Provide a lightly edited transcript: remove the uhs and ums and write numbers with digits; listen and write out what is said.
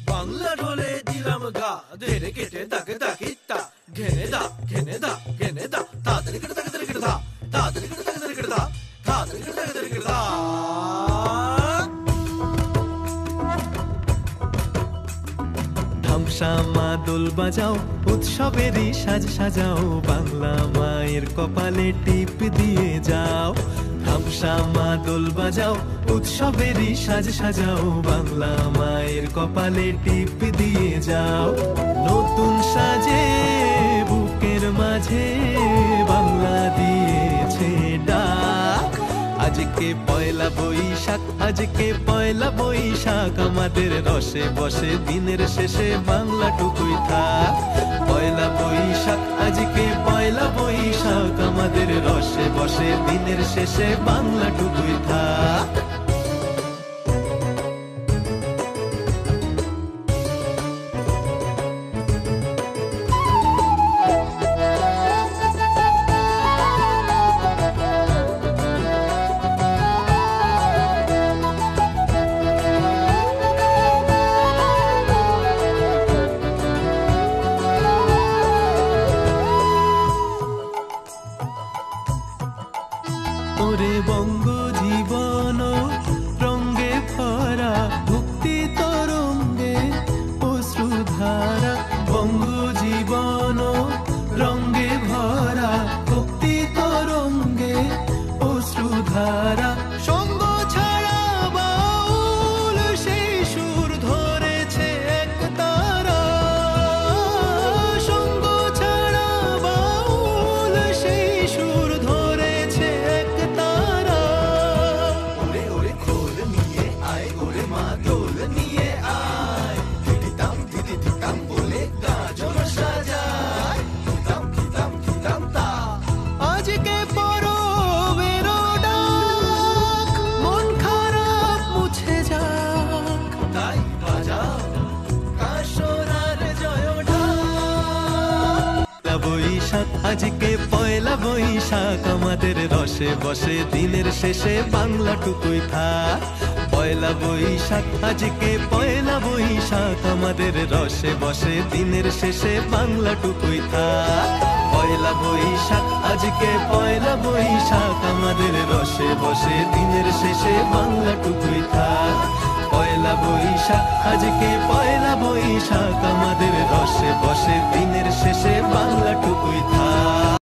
বাংলা ঢোলে দিলাম গা ধেরে কেটে দাকে দাকিত্তা ঘেনে দা ঘেনে দা ঘেনে দা তাড়াতাড়ি কেটে দাকে দাকে দা তাড়াতাড়ি কেটে দাকে দাকে দা তাড়াতাড়ি কেটে দাকে দাকে দা ধামসা মা দোল বাজাও উৎসবেরই সাজ সাজাও বাংলা মায়ের কপালে টিপ দিয়ে যাও ধামসা মা দোল বাজাও উৎসবেরই সাজ সাজাও বাংলা মায়ের কপালে টিপ দিয়ে যাও নতুন সাজে বুকের মাঝে বাংলা দিয়েছে ডাক আজকে পয়লা বৈশাখ আজকে পয়লা বৈশাখ আমাদের রসে বসে দিনের শেষে বাংলা টুকুই থাক পয়লা বৈশাখ আজকে পয়লা বৈশাখ আমাদের রসে বসে দিনের শেষে বাংলা টুকুই থাক ওরে বঙ্গ জীবন রঙ্গে ভরা ভক্তি তরঙ্গে অশ্রুধারা বঙ্গ জীবন রঙ্গে ভরা ভক্তি তরঙ্গে অশ্রুধারা সঙ্গ ছাড়া বাউল সেই সুর ধরেছে এক তারা সঙ্গ ছাড়া বাউল সেই সুর ধরেছে এক তারা ওরে ওরে খোল নিয়ে আয় ওরে মা দোল নিয়ে আয় ধিতাম ধিতাম বলে গাজন সাজায় ধিতাম তা আজকে পরবের ডাক মন খারাপ মুছে যাক তাই বাজাও কাশরার জয় ঢাক বৈশাখ আজকে পয়লা বৈশাখ আমাদের রসে বসে দিনের শেষে বাংলা টুকুই থাক পয়লা বৈশাখ আজকে পয়লা বৈশাখ আমাদের রসে বসে দিনের শেষে বাংলা টুকুই থাক পয়লা বৈশাখ আজকে পয়লা বৈশাখ আমাদের রসে বসে দিনের শেষে বাংলা টুকুই থাক পয়লা বৈশাখ আজকে পয়লা বৈশাখ আমাদের রসে বসে দিনের শেষে বাংলা টুকুই থাক।